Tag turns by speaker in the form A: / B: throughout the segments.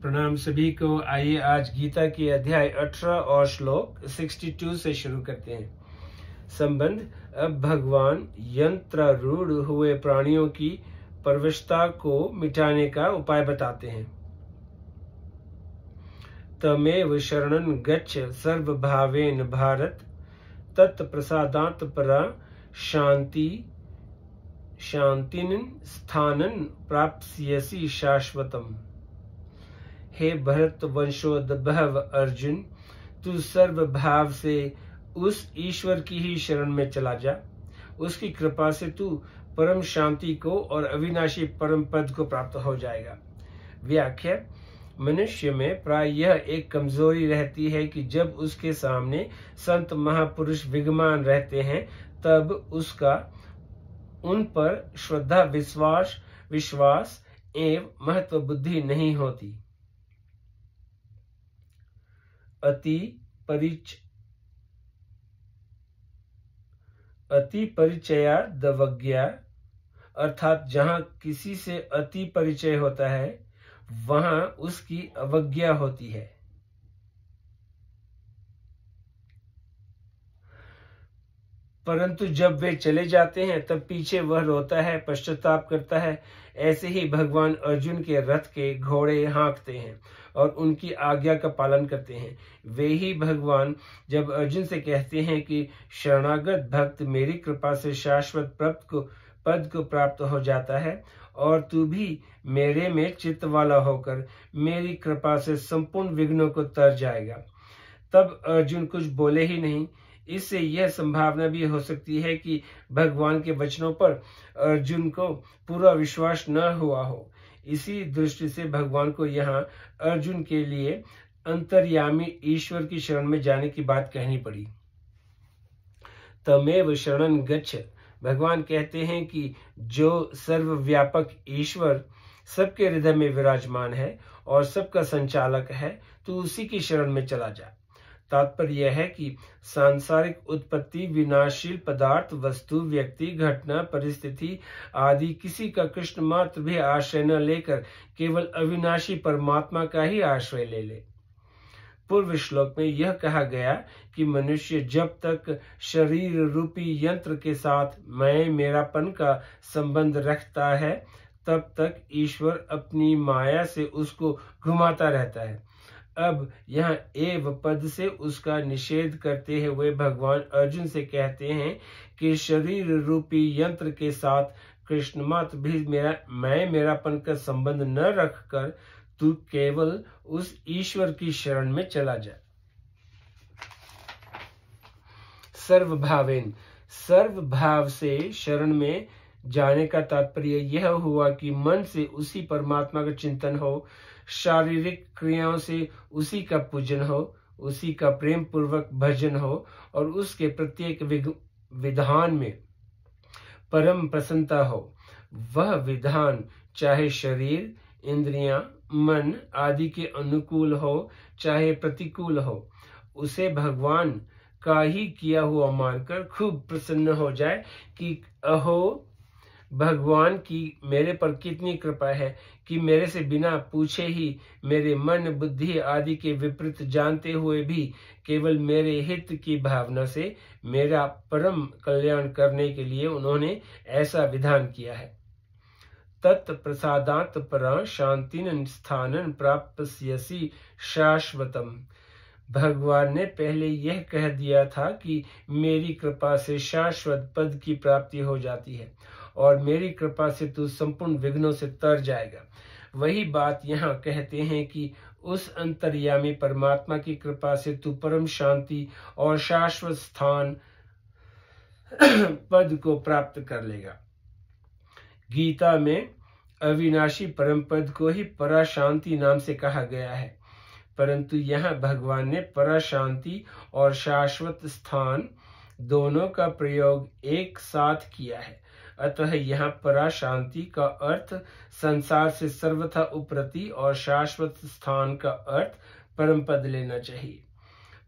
A: प्रणाम सभी को। आइए आज गीता के अध्याय 18 और श्लोक 62 से शुरू करते हैं। संबंध। अब भगवान यंत्रारूढ़ हुए प्राणियों की परवशता को मिटाने का उपाय बताते हैं। तमेव शरणं गच्छ सर्वभावेन भारत, तत्प्रसादात् परा शांतिन स्थानं प्राप्स्यसि शाश्वतम्। हे भरत वंशोद्भव अर्जुन, तू सर्व भाव से उस ईश्वर की ही शरण में चला जा। उसकी कृपा से तू परम शांति को और अविनाशी परम पद को प्राप्त हो जाएगा। व्याख्या। मनुष्य में प्राय यह एक कमजोरी रहती है कि जब उसके सामने संत महापुरुष विद्यमान रहते हैं तब उसका उन पर श्रद्धा विश्वास एवं महत्व बुद्धि नहीं होती। अति परिचयादवज्ञा अर्थात जहां किसी से अति परिचय होता है वहां उसकी अवज्ञा होती है। परंतु जब वे चले जाते हैं तब पीछे वह रोता है, पश्चाताप करता है। ऐसे ही भगवान अर्जुन के रथ के घोड़े हाँकते हैं और उनकी आज्ञा का पालन करते हैं। वे ही भगवान जब अर्जुन से कहते हैं कि शरणागत भक्त मेरी कृपा से शाश्वत पद को प्राप्त हो जाता है और तू भी मेरे में चित्त वाला होकर मेरी कृपा से संपूर्ण विघ्नों को तर जाएगा। तब अर्जुन कुछ बोले ही नहीं। इससे यह संभावना भी हो सकती है कि भगवान के वचनों पर अर्जुन को पूरा विश्वास न हुआ हो। इसी दृष्टि से भगवान को यहाँ अर्जुन के लिए अंतर्यामी ईश्वर की शरण में जाने की बात कहनी पड़ी। तमेव शरणं गच्छ। भगवान कहते हैं कि जो सर्वव्यापक ईश्वर सबके हृदय में विराजमान है और सबका संचालक है, तो उसी की शरण में चला जा। तात्पर्य यह है कि सांसारिक उत्पत्ति, विनाशील पदार्थ, वस्तु, व्यक्ति, घटना, परिस्थिति आदि किसी का कृष्ण मात्र भी आश्रय न लेकर केवल अविनाशी परमात्मा का ही आश्रय ले ले। पूर्व श्लोक में यह कहा गया कि मनुष्य जब तक शरीर रूपी यंत्र के साथ मैं मेरापन का संबंध रखता है तब तक ईश्वर अपनी माया से उसको घुमाता रहता है। अब यहाँ एव पद से उसका निषेध करते हुए भगवान अर्जुन से कहते हैं कि शरीर रूपी यंत्र के साथ कृष्ण मात्र भी मेरापन का संबंध न रखकर तू केवल उस ईश्वर की शरण में चला जा। सर्वभावेन, सर्वभाव से शरण में जाने का तात्पर्य यह हुआ कि मन से उसी परमात्मा का चिंतन हो, शारीरिक क्रियाओं से उसी का पूजन हो, उसी का प्रेम पूर्वक भजन हो और उसके प्रत्येक विधान में परम प्रसन्नता हो। वह विधान चाहे शरीर, इंद्रियां, मन आदि के अनुकूल हो चाहे प्रतिकूल हो, उसे भगवान का ही किया हुआ मानकर खूब प्रसन्न हो जाए कि अहो भगवान की मेरे पर कितनी कृपा है कि मेरे से बिना पूछे ही मेरे मन बुद्धि आदि के विपरीत जानते हुए भी केवल मेरे हित की भावना से मेरा परम कल्याण करने के लिए उन्होंने ऐसा विधान किया है। तत्प्रसादात् परा शांतिन स्थानं प्राप्स्यसि शाश्वतम्। भगवान ने पहले यह कह दिया था कि मेरी कृपा से शाश्वत पद की प्राप्ति हो जाती है और मेरी कृपा से तू संपूर्ण विघ्नों से तर जाएगा। वही बात यहाँ कहते हैं कि उस अंतर्यामी परमात्मा की कृपा से तू परम शांति और शाश्वत स्थान पद को प्राप्त कर लेगा। गीता में अविनाशी परम पद को ही पराशांति नाम से कहा गया है, परंतु यहाँ भगवान ने पराशांति और शाश्वत स्थान दोनों का प्रयोग एक साथ किया है। अतः यहाँ पराशांति का अर्थ संसार से सर्वथा उपरति और शाश्वत स्थान का अर्थ परम पद लेना चाहिए।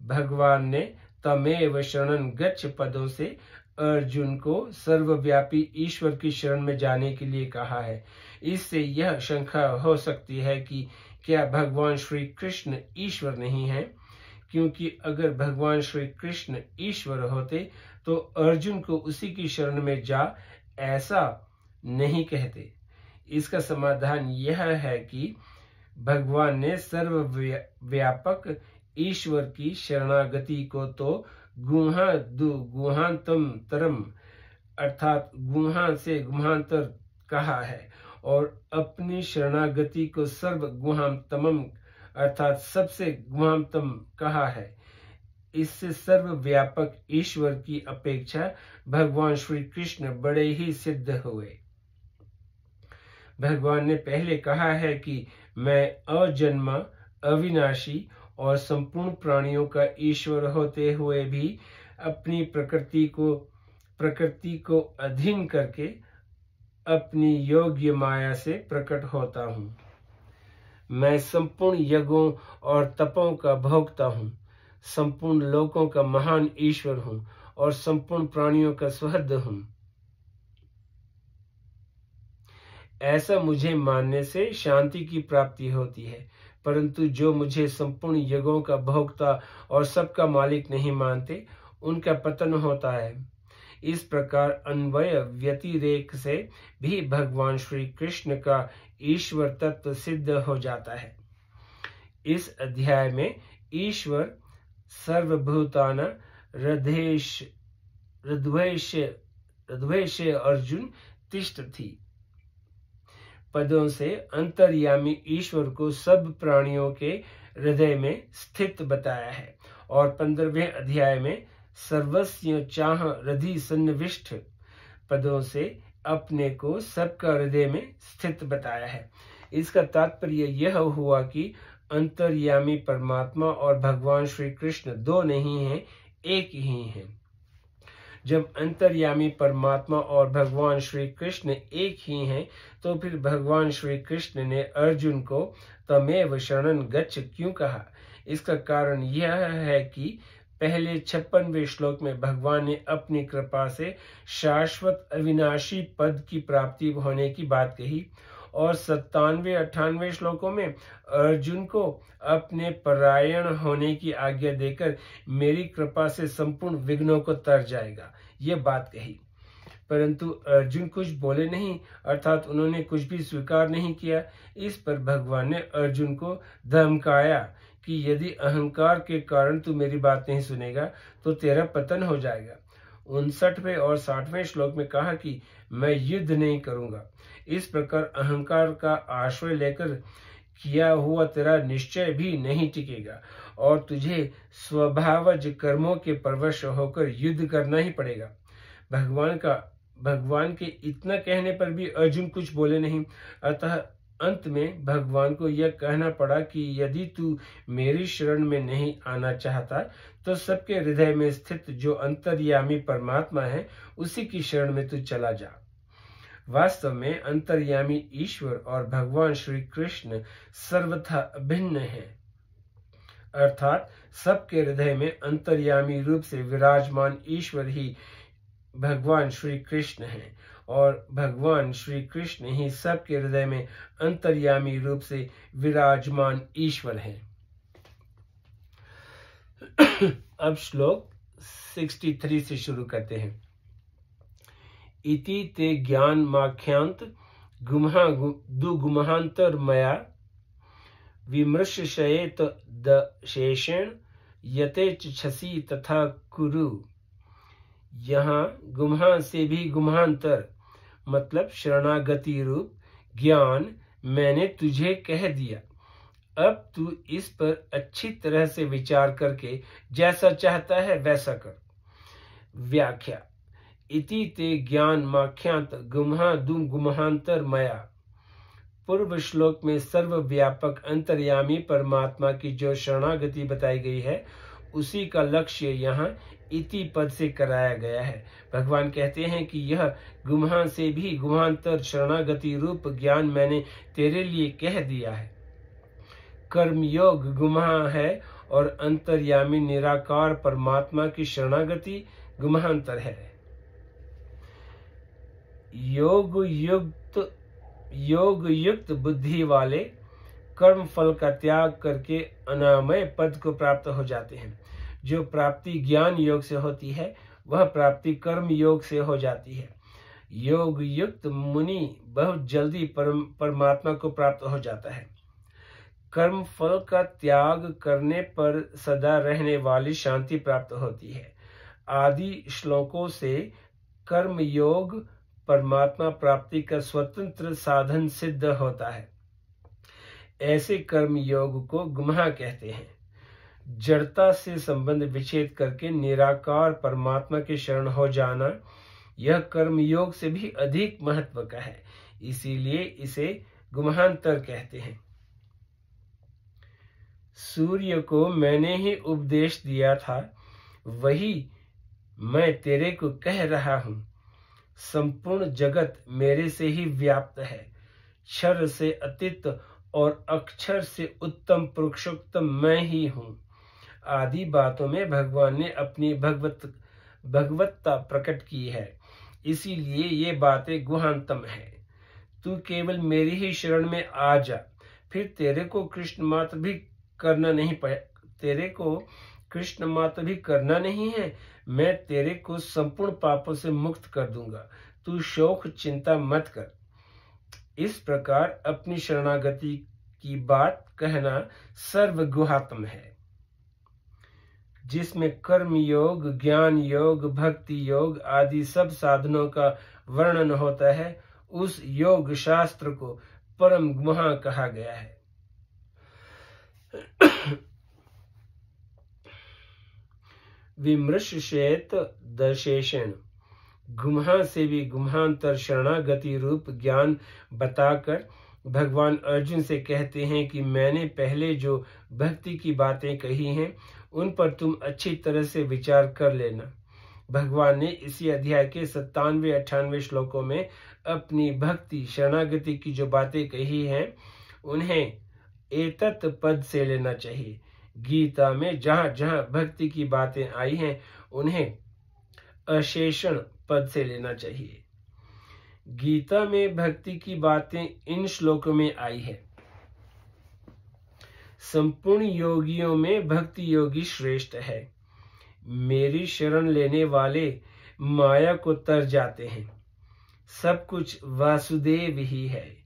A: भगवान ने तमेव शरणं गच्छ पदों से अर्जुन को सर्वव्यापी ईश्वर की शरण में जाने के लिए कहा है, इससे यह शंका हो सकती है कि क्या भगवान श्री कृष्ण ईश्वर नहीं है, क्योंकि अगर भगवान श्री कृष्ण ईश्वर होते तो अर्जुन को उसी की शरण में जा ऐसा नहीं कहते। इसका समाधान यह है कि भगवान ने सर्वव्यापक ईश्वर की शरणागति को तो गुहांतम तरम अर्थात गुहा से गुहांतर कहा है, और अपनी शरणागति को सर्व गुहांतमम अर्थात सबसे गुहांतम कहा है। इससे सर्वव्यापक ईश्वर की अपेक्षा भगवान श्री कृष्ण बड़े ही सिद्ध हुए। भगवान ने पहले कहा है कि मैं अजन्मा, अविनाशी और संपूर्ण प्राणियों का ईश्वर होते हुए भी अपनी प्रकृति को अधीन करके अपनी योग्य माया से प्रकट होता हूँ। मैं संपूर्ण यज्ञों और तपों का भोक्ता हूँ, संपूर्ण लोकों का महान ईश्वर हूँ और संपूर्ण प्राणियों का सुहृद हूँ। ऐसा मुझे मानने से शांति की प्राप्ति होती है, परंतु जो मुझे संपूर्ण यज्ञों का भोक्ता और सबका मालिक नहीं मानते, उनका पतन होता है। इस प्रकार अन्वय व्यतिरेक से भी भगवान श्री कृष्ण का ईश्वर तत्व सिद्ध हो जाता है। इस अध्याय में ईश्वर सर्वभूतान हृद्वेश अर्जुन तिष्ठ थी पदों से अंतर्यामी ईश्वर को सब प्राणियों के हृदय में स्थित बताया है, और 15वें अध्याय में सर्वस्य चाह हृदय सन्निविष्ट पदों से अपने को सबका हृदय में स्थित बताया है। इसका तात्पर्य यह हुआ कि अंतर्यामी परमात्मा और भगवान श्री कृष्ण दो नहीं हैं, एक ही हैं। जब अंतर्यामी परमात्मा और भगवान श्री कृष्ण एक ही हैं, तो फिर भगवान श्री कृष्ण ने अर्जुन को तमेव शरणं गच्छ क्यों कहा? इसका कारण यह है कि पहले 56वें श्लोक में भगवान ने अपनी कृपा से शाश्वत अविनाशी पद की प्राप्ति होने की बात कही, और 97-98 श्लोकों में अर्जुन को अपने परायण होने की आज्ञा देकर मेरी कृपा से संपूर्ण विघ्नों को तर जाएगा, ये बात कही। परंतु अर्जुन कुछ बोले नहीं, अर्थात उन्होंने कुछ भी स्वीकार नहीं किया। इस पर भगवान ने अर्जुन को धमकाया कि यदि अहंकार के कारण तू मेरी बात नहीं सुनेगा तो तेरा पतन हो जाएगा। 59वें और 60वें श्लोक में कहा कि मैं युद्ध नहीं करूंगा। इस प्रकार अहंकार का आश्रय लेकर किया हुआ तेरा निश्चय भी नहीं टिकेगा और तुझे स्वभावज कर्मों के परवश होकर युद्ध करना ही पड़ेगा। भगवान के इतना कहने पर भी अर्जुन कुछ बोले नहीं। अतः अंत में भगवान को यह कहना पड़ा कि यदि तू मेरी शरण में नहीं आना चाहता तो सबके हृदय में स्थित जो अंतर्यामी परमात्मा है उसी की शरण में तू चला जा। वास्तव में अंतर्यामी ईश्वर और भगवान श्री कृष्ण सर्वथा अभिन्न हैं, अर्थात सबके हृदय में अंतर्यामी रूप से विराजमान ईश्वर ही भगवान श्री कृष्ण हैं, और भगवान श्री कृष्ण ही सबके हृदय में अंतर्यामी रूप से विराजमान ईश्वर हैं। अब श्लोक 63 से शुरू करते हैं। इति ते ज्ञान माख्यांत गुमहांतर मया विमृशयेत शेषेण यते छसी तथा कुरु। यहाँ गुम्हा से भी गुम्हांतर मतलब शरणागति रूप ज्ञान मैंने तुझे कह दिया। अब तू इस पर अच्छी तरह से विचार करके जैसा चाहता है वैसा कर। व्याख्या। इति ते ज्ञान माख्यांत गुम्हांतर मया। पूर्व श्लोक में सर्वव्यापक अंतर्यामी परमात्मा की जो शरणागति बताई गई है उसी का लक्ष्य यहाँ इति पद से कराया गया है। भगवान कहते हैं कि यह गुम्हा से भी गुम्हांतर शरणागति रूप ज्ञान मैंने तेरे लिए कह दिया है। कर्मयोग गुम्हा है और अंतर्यामी निराकार परमात्मा की शरणागति गुम्हांतर है। योग युक्त योग युक्त बुद्धि वाले कर्म फल का त्याग करके अनामय पद को प्राप्त हो जाते हैं। जो प्राप्ति ज्ञान योग से होती है वह प्राप्ति कर्म योग से हो जाती है। योग युक्त मुनि बहुत जल्दी परमात्मा को प्राप्त हो जाता है। कर्म फल का त्याग करने पर सदा रहने वाली शांति प्राप्त होती है। आदि श्लोकों से कर्म योग परमात्मा प्राप्ति का स्वतंत्र साधन सिद्ध होता है। ऐसे कर्म योग को गुम्हा कहते हैं। जड़ता से संबंध विच्छेद करके निराकार परमात्मा के शरण हो जाना यह कर्म योग से भी अधिक महत्व का है, इसीलिए इसे गुम्हांतर कहते हैं। सूर्य को मैंने ही उपदेश दिया था, वही मैं तेरे को कह रहा हूं। संपूर्ण जगत मेरे से ही व्याप्त है। क्षर से अतीत और अक्षर से उत्तम पुरुषोत्तम मैं ही हूं। आदि बातों में भगवान ने अपनी भगवत्ता प्रकट की है, इसीलिए ये बातें गुहांतम है। तू केवल मेरी ही शरण में आ जा, फिर तेरे को कृष्ण मात्र भी करना नहीं है। मैं तेरे को संपूर्ण पापों से मुक्त कर दूंगा। तू शोक चिंता मत कर। इस प्रकार अपनी शरणागति की बात कहना सर्वगुहात्म है। जिसमें कर्म योग, ज्ञान योग, भक्ति योग आदि सब साधनों का वर्णन होता है, उस योग शास्त्र को परम गुहा कहा गया है। विमृशेत दशेषण, गुम्हा से भी गुम्हांतर शरणागति रूप ज्ञान बताकर भगवान अर्जुन से कहते हैं कि मैंने पहले जो भक्ति की बातें कही हैं उन पर तुम अच्छी तरह से विचार कर लेना। भगवान ने इसी अध्याय के 97-98 श्लोकों में अपनी भक्ति शरणागति की जो बातें कही हैं उन्हें एतत् पद से लेना चाहिए। गीता में जहां जहां भक्ति की बातें आई हैं उन्हें अशेषण पद से लेना चाहिए। गीता में भक्ति की बातें इन श्लोकों में आई है। संपूर्ण योगियों में भक्ति योगी श्रेष्ठ है। मेरी शरण लेने वाले माया को तर जाते हैं। सब कुछ वासुदेव ही है।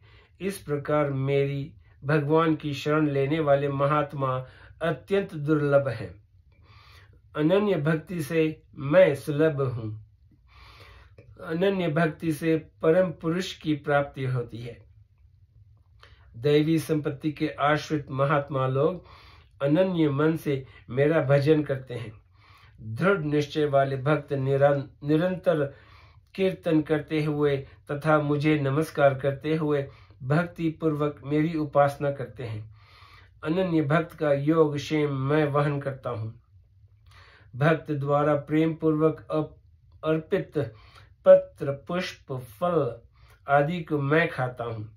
A: इस प्रकार मेरी भगवान की शरण लेने वाले महात्मा अत्यंत दुर्लभ हैं। अनन्य भक्ति से मैं सुलभ हूं। अनन्य भक्ति से परम पुरुष की प्राप्ति होती है। दैवी संपत्ति के आश्रित महात्मा लोग अनन्य मन से मेरा भजन करते हैं। दृढ़ निश्चय वाले भक्त निरंतर कीर्तन करते हुए तथा मुझे नमस्कार करते हुए भक्ति पूर्वक मेरी उपासना करते हैं। अनन्य भक्त का योग क्षेम मैं वहन करता हूँ। भक्त द्वारा प्रेम पूर्वक अर्पित पत्र पुष्प फल आदि को मैं खाता हूँ।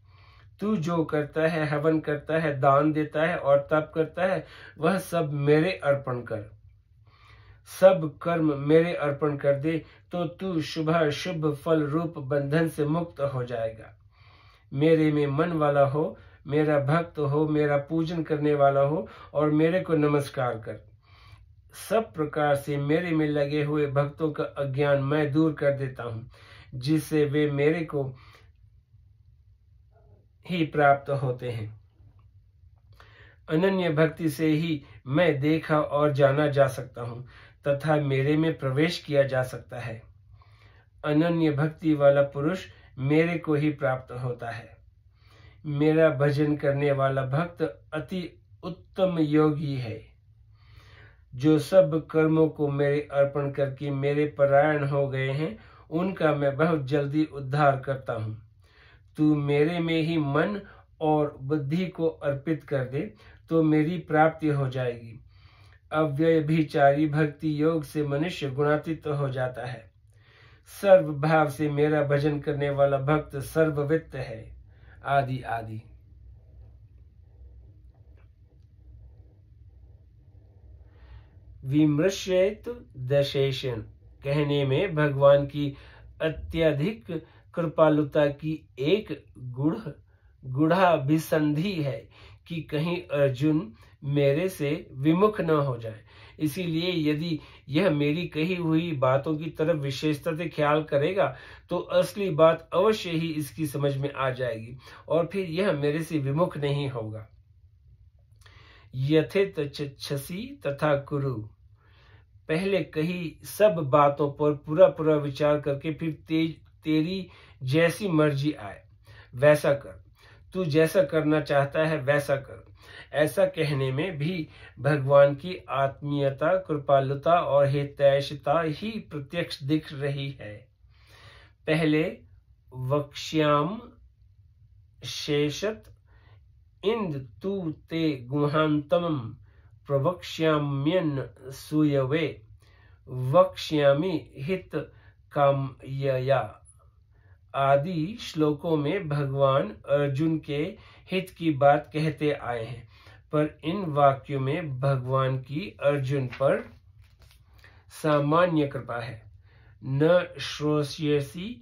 A: तू जो करता है, हवन करता है, दान देता है और तप करता है, वह सब मेरे अर्पण कर। सब कर्म मेरे अर्पण कर दे तो तू शुभ फल रूप बंधन से मुक्त हो जाएगा। मेरे में मन वाला हो, मेरा भक्त हो, मेरा पूजन करने वाला हो और मेरे को नमस्कार कर। सब प्रकार से मेरे में लगे हुए भक्तों का अज्ञान मैं दूर कर देता हूँ, जिससे वे मेरे को ही प्राप्त होते हैं। अनन्य भक्ति से ही मैं देखा और जाना जा सकता हूँ तथा मेरे में प्रवेश किया जा सकता है। अनन्य भक्ति वाला पुरुष मेरे को ही प्राप्त होता है। मेरा भजन करने वाला भक्त अति उत्तम योगी है। जो सब कर्मों को मेरे अर्पण करके मेरे परायण हो गए हैं, उनका मैं बहुत जल्दी उद्धार करता हूँ। तू मेरे में ही मन और बुद्धि को अर्पित कर दे तो मेरी प्राप्ति हो जाएगी। अव्यभिचारी भक्ति योग से मनुष्य गुणातीत हो जाता है। सर्व भाव से मेरा भजन करने वाला भक्त सर्ववित्त है। आदि आदि। विमृश्येत दशेषण कहने में भगवान की अत्यधिक कृपालुता की एक गूढ़ाभिसंधि है कि कहीं अर्जुन मेरे से विमुख न हो जाए। इसीलिए यदि यह मेरी कही हुई बातों की तरफ विशेषता से ख्याल करेगा तो असली बात अवश्य ही इसकी समझ में आ जाएगी और फिर यह मेरे से विमुख नहीं होगा। यथेच्छसि तथा कुरु, पहले कही सब बातों पर पूरा विचार करके फिर तेरी जैसी मर्जी आए वैसा कर, तू जैसा करना चाहता है वैसा कर। ऐसा कहने में भी भगवान की आत्मीयता, कृपालुता और हितैषिता ही प्रत्यक्ष दिख रही है। पहले वक्ष्याम शेषत इंद तू ते गुहांतम प्रवक्ष्याम्यन सूयवे वक्ष्यामि हित कामयया आदि श्लोकों में भगवान अर्जुन के हित की बात कहते आए हैं, पर इन वाक्यों में भगवान की अर्जुन पर सामान्य कृपा है। न श्रोष्यसि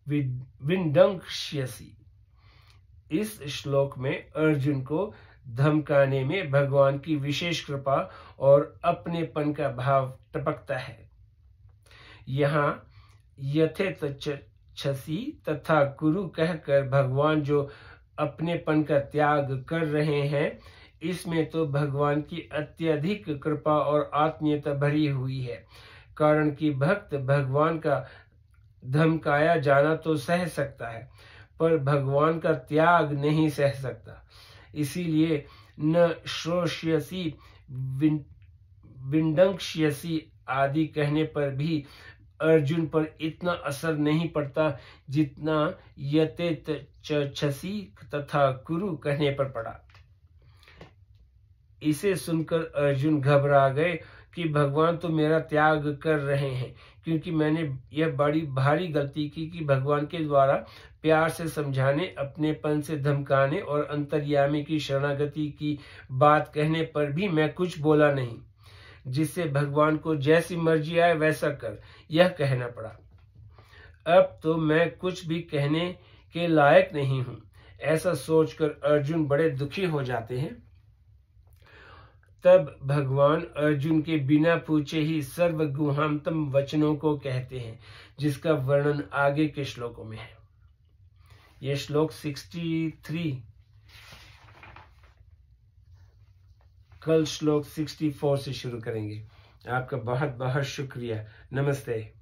A: विंदंक्ष्यसि। इस श्लोक में अर्जुन को धमकाने में भगवान की विशेष कृपा और अपनेपन का भाव टपकता है। यहाँ यथेच्छसि तथा कुरु कहकर भगवान जो अपनेपन का त्याग कर रहे हैं, इसमें तो भगवान की अत्यधिक कृपा और आत्मीयता भरी हुई है। कारण कि भक्त भगवान का धमकाया जाना तो सह सकता है, पर भगवान का त्याग नहीं सह सकता। इसीलिए न श्रोष्यसि विंदंक्ष्यसि आदि कहने पर भी अर्जुन पर इतना असर नहीं पड़ता जितना यथेच्छसि तथा कुरु कहने पर पड़ा। इसे सुनकर अर्जुन घबरा गए कि भगवान तो मेरा त्याग कर रहे हैं, क्योंकि मैंने यह बड़ी भारी गलती की कि भगवान के द्वारा प्यार से समझाने, अपनेपन से धमकाने और अंतर्यामी की शरणागति की बात कहने पर भी मैं कुछ बोला नहीं, जिससे भगवान को जैसी मर्जी आए वैसा कर यह कहना पड़ा। अब तो मैं कुछ भी कहने के लायक नहीं हूं। ऐसा सोचकर अर्जुन बड़े दुखी हो जाते हैं। तब भगवान अर्जुन के बिना पूछे ही सर्वगुहांतम वचनों को कहते हैं, जिसका वर्णन आगे के श्लोकों में है। यह श्लोक 63, कल श्लोक 64 से शुरू करेंगे। आपका बहुत बहुत शुक्रिया। नमस्ते।